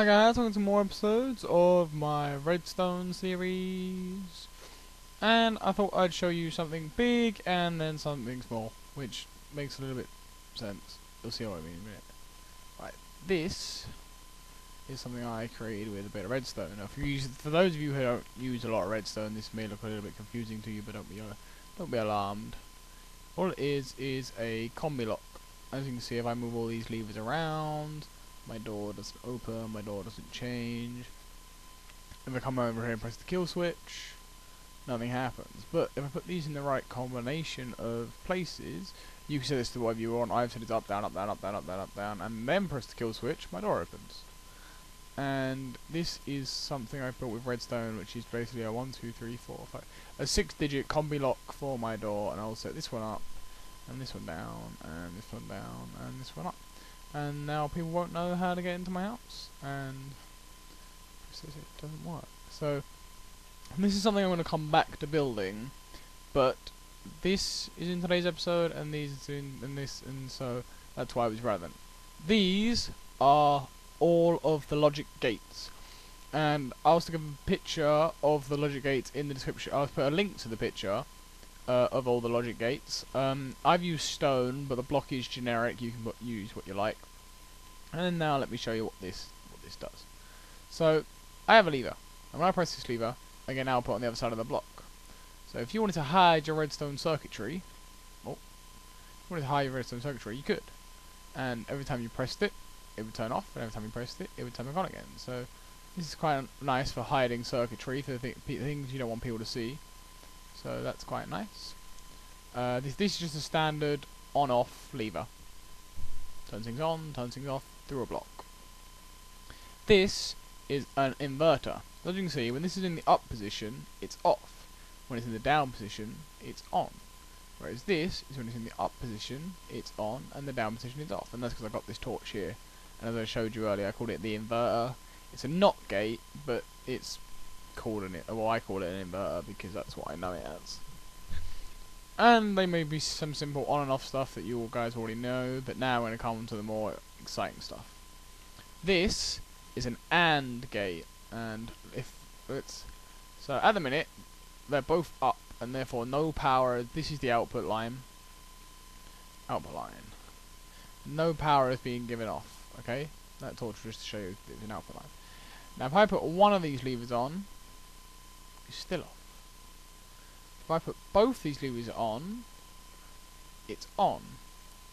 Hi guys, welcome to more episodes of my Redstone series. And I thought I'd show you something big and then something small, which makes a little bit sense. You'll see what I mean in a minute. Right, this is something I created with a bit of redstone. Now, for those of you who don't use a lot of redstone, this may look a little bit confusing to you, but don't be alarmed. All it is a combi lock. As you can see, if I move all these levers around, my door doesn't open, my door doesn't change. If I come over here and press the kill switch, nothing happens. But if I put these in the right combination of places, you can set this to whatever you want. I've set it up, down, up, down, up, down, up, down, up, down, and then press the kill switch, my door opens. And this is something I built with redstone, which is basically a 1, 2, 3, 4, 5, a 6-digit combi lock for my door, and I'll set this one up, and this one down, and this one down, and this one up. And now people won't know how to get into my house, and it doesn't work. So this is something I'm going to come back to building, but this is in today's episode, and these in this, and so that's why it was relevant. These are all of the logic gates, and I'll stick a picture of the logic gates in the description. I'll put a link to the picture of all the logic gates. I've used stone, but the block is generic. You can use what you like. And now let me show you what this does. So I have a lever, and when I press this lever, I get an output on the other side of the block. So if you wanted to hide your redstone circuitry, you could. And every time you pressed it, it would turn off, and every time you pressed it, it would turn back on again. So this is quite nice for hiding circuitry, for things you don't want people to see. So that's quite nice. This is just a standard on-off lever. Turns things on, turns things off through a block. This is an inverter. As you can see, when this is in the up position, it's off. When it's in the down position, it's on. Whereas this is when it's in the up position, it's on, and the down position is off. And that's because I've got this torch here. And as I showed you earlier, I called it the inverter. It's a NOT gate, but it's called I call it an inverter because that's what I know it as. And there may be some simple on and off stuff that you all guys already know, but now we're going to come to the more exciting stuff. This is an AND gate, and so at the minute they're both up, and therefore no power. This is the output line. No power is being given off. Okay, that torch just to show you it's an output line. Now if I put one of these levers on, it's still off. If I put both these levers on, it's on.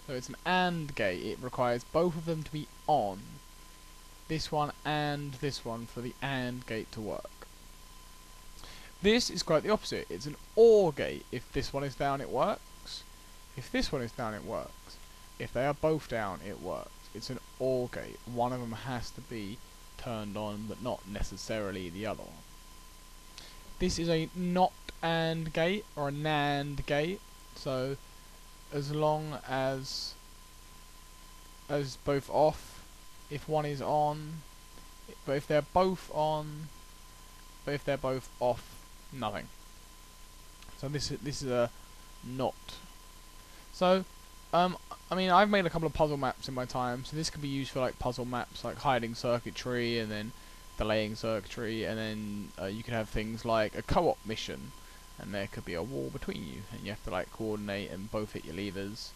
So it's an AND gate. It requires both of them to be on. This one and this one for the AND gate to work. This is quite the opposite. It's an OR gate. If this one is down, it works. If this one is down, it works. If they are both down, it works. It's an OR gate. One of them has to be turned on, but not necessarily the other one. This is a NOT AND gate, or a NAND gate. So as long as both off, if one is on, but if they're both on, but if they're both off, nothing. So this is a NOT. So I mean, I've made a couple of puzzle maps in my time, so this could be used for like puzzle maps, like hiding circuitry and then delaying circuitry, and then you could have things like a co-op mission, and there could be a wall between you, and you have to like coordinate and both hit your levers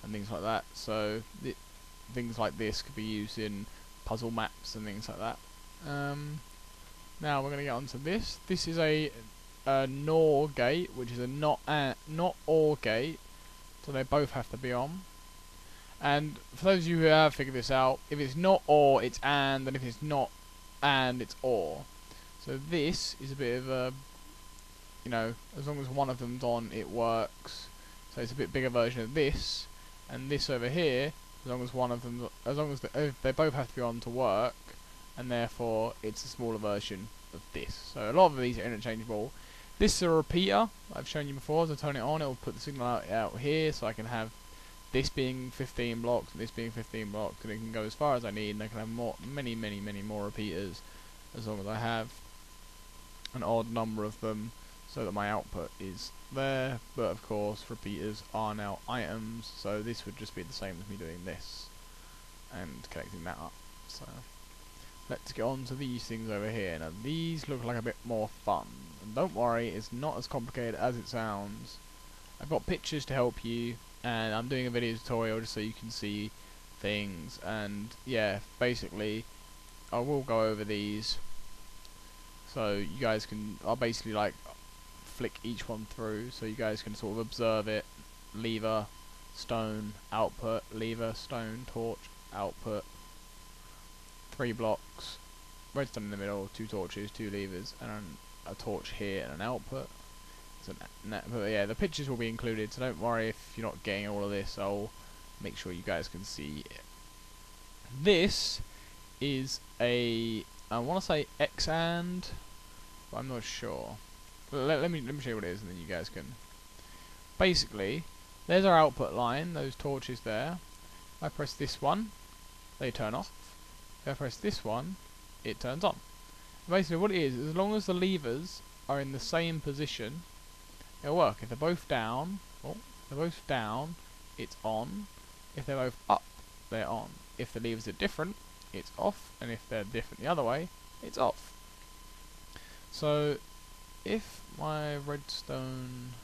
and things like that. So things like this could be used in puzzle maps and things like that. Now we're going to get onto this. This is a NOR gate, which is a not OR gate, so they both have to be on. And for those of you who have figured this out, if it's not OR, it's AND, and if it's not AND, it's OR. So this is a bit of a, as long as one of them's on, it works. So it's a bit bigger version of this, and this over here, as long as they both have to be on to work, and therefore it's a smaller version of this. So a lot of these are interchangeable. This is a repeater I've shown you before. As I turn it on, it will put the signal out here, so I can have this being 15 blocks and this being 15 blocks, and it can go as far as I need, and I can have many more repeaters, as long as I have an odd number of them, so that my output is there. But of course repeaters are now items, so this would just be the same as me doing this and connecting that up. So let's get on to these things over here. Now these look like a bit more fun. And don't worry, it's not as complicated as it sounds. I've got pictures to help you, and I'm doing a video tutorial just so you can see things. And yeah, basically I will go over these so you guys can, I'll basically like flick each one through so you guys can sort of observe it. Lever, stone, output, lever, stone, torch, output, 3 blocks, redstone in the middle, 2 torches, 2 levers, and a torch here and an output. So but yeah, the pictures will be included, so don't worry if you're not getting all of this. I'll make sure you guys can see it. This is a, I want to say X-and, but I'm not sure. Let me show you what it is, and then you guys can. Basically, there's our output line, those torches there. If I press this one, they turn off. If I press this one, it turns on. Basically what it is, as long as the levers are in the same position, it'll work. If they're both down, it's on. If they're both up, they're on. If the levers are different, it's off. And if they're different the other way, it's off. So, if my redstone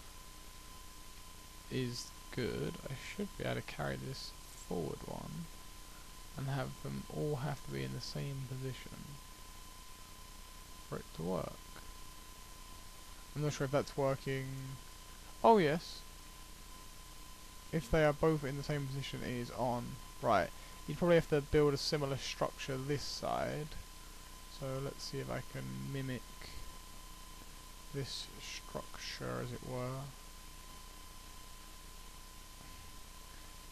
is good, I should be able to carry this forward one and have them all have to be in the same position for it to work. I'm not sure if that's working. Oh yes, if they are both in the same position, it is on. Right, you'd probably have to build a similar structure this side, so let's see if I can mimic this structure as it were.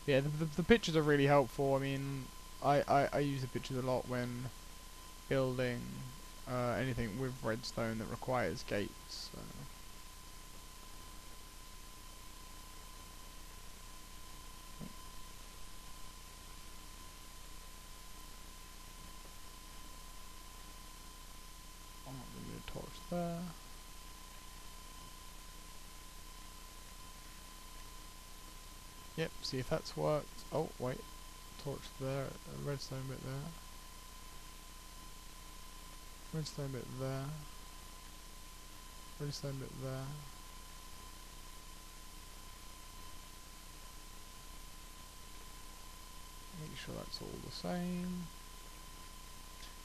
Yeah, the pictures are really helpful. I mean, I use the pictures a lot when building anything with redstone that requires gates. So. I'm going to torch there. Yep, see if that's worked. Oh, wait. Torch there, redstone bit there. Redstone bit there. Redstone bit there. Make sure that's all the same.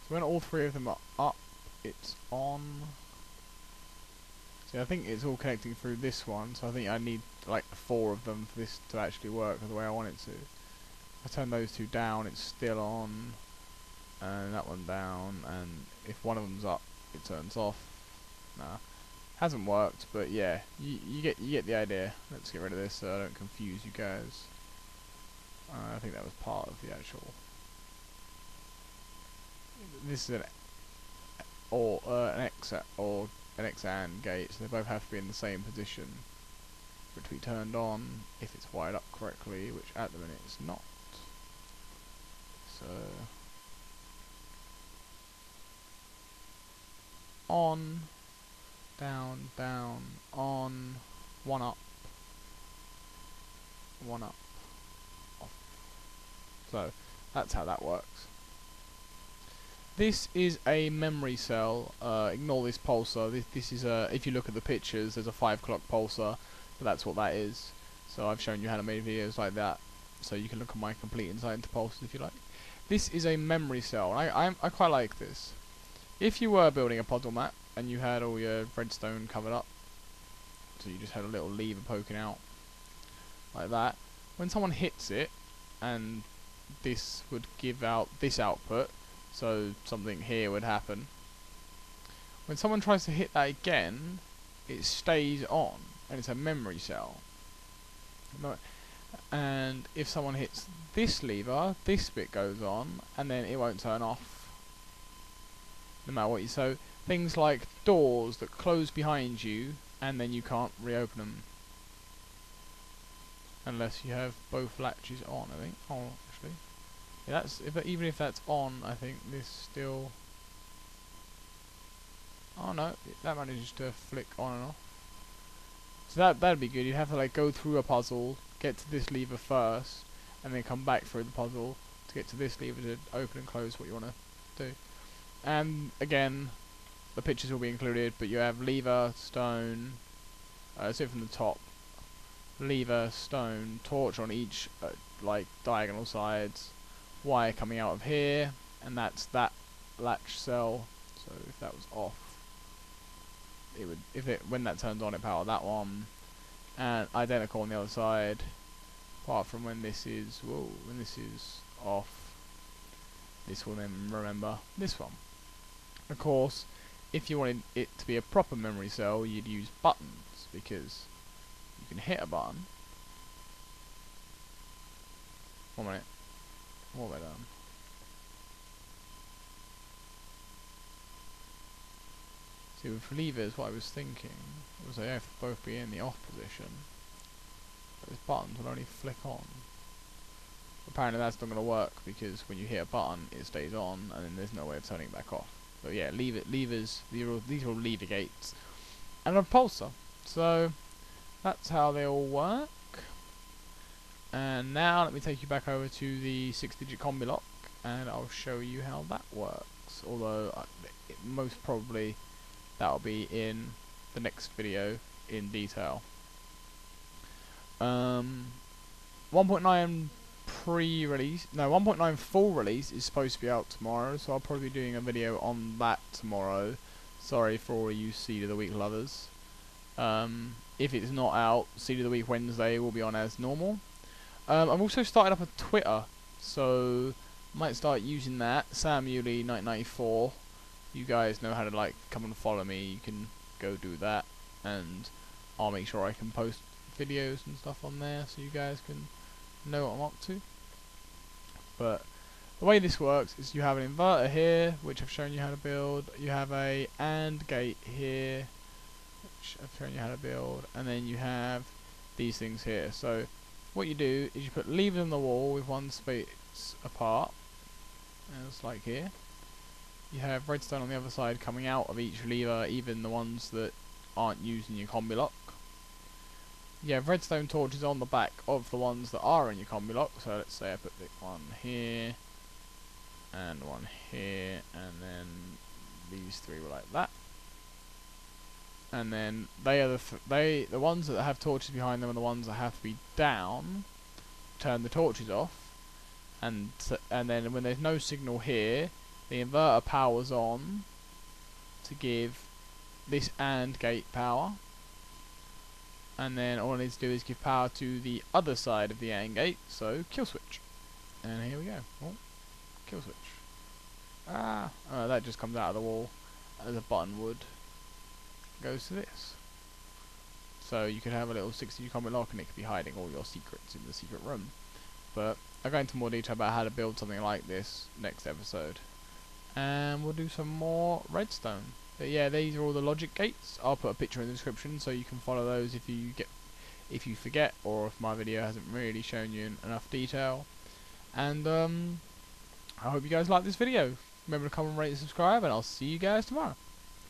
So when all 3 of them are up, it's on. See, I think it's all connecting through this one, so I think I need like 4 of them for this to actually work the way I want it to. If I turn those 2 down, it's still on, and that one down, and if one of them's up, it turns off. Nah, hasn't worked, but yeah, you get the idea. Let's get rid of this so I don't confuse you guys. I think that was part of the actual. This is an X-and gate, so they both have to be in the same position for it to be turned on if it's wired up correctly, which at the minute it's not. So on, down, down, on, one up, off. So that's how that works. This is a memory cell. Ignore this pulsar. This is a. If you look at the pictures, there's a 5 o'clock pulsar, but that's what that is. So I've shown you how to make videos like that, so you can look at my complete insight into pulsars if you like. This is a memory cell. I quite like this. If you were building a puzzle map and you had all your redstone covered up, so you just had a little lever poking out like that, when someone hits it, and this would give out this output. So something here would happen. When someone tries to hit that again, it stays on, and it's a memory cell. And if someone hits this lever, this bit goes on, and then it won't turn off. No matter what you. So things like doors that close behind you, and then you can't reopen them. Unless you have both latches on, I think. Oh, actually. Yeah, that's even if that's on, I think this still. Oh no, that manages to flick on and off. So that'd be good. You'd have to like go through a puzzle, get to this lever first, and then come back through the puzzle to get to this lever to open and close what you want to do. and again, the pictures will be included, but you have lever, stone, so from the top, lever, stone, torch on each, like, diagonal sides, wire coming out of here, and that's that latch cell. So if that was off, it would, when that turns on, it power that one, and identical on the other side, apart from when this is, when this is off, this will then remember this one. Of course, if you wanted it to be a proper memory cell, you'd use buttons, because you can hit a button. 1 minute. What have I done? See, with levers, what I was thinking was they have to both be in the off position. Those buttons will only flick on. Apparently that's not going to work, because when you hit a button, it stays on, and then there's no way of turning it back off. So yeah, levers, these are all lever gates, and a repulsor. So that's how they all work. And now let me take you back over to the 6-digit combi lock, and I'll show you how that works. Although most probably that'll be in the next video in detail. 1.9 pre-release, no, 1.9 full release is supposed to be out tomorrow, so I'll probably be doing a video on that tomorrow. Sorry for all you Seed of the Week lovers. If it's not out, Seed of the Week Wednesday will be on as normal. I've also started up a Twitter, so might start using that. Sam Yuli 1994. You guys know how to, like, come and follow me. You can go do that, and I'll make sure I can post videos and stuff on there, so you guys can know what I'm up to. But the way this works is you have an inverter here, which I've shown you how to build. You have a AND gate here, which I've shown you how to build, and then you have these things here. So what you do is you put levers in the wall with one space apart, as like here. You have redstone on the other side coming out of each lever, even the ones that aren't used in your combi lock. You have redstone torches on the back of the ones that are in your combi lock. So let's say I put the one here, and one here, and then these three were like that. And then they are the ones that have torches behind them are the ones that have to be down. Turn the torches off, and then when there's no signal here, the inverter powers on to give this AND gate power, and then all I need to do is give power to the other side of the AND gate, so kill switch. And here we go. Oh, kill switch. That just comes out of the wall as a button would. Goes to this. So you could have a little 60 combi lock, and it could be hiding all your secrets in the secret room. But I'll go into more detail about how to build something like this next episode. And we'll do some more redstone. But yeah, these are all the logic gates. I'll put a picture in the description so you can follow those if you forget, or if my video hasn't really shown you enough detail. And I hope you guys like this video. Remember to comment, rate, and subscribe, and I'll see you guys tomorrow.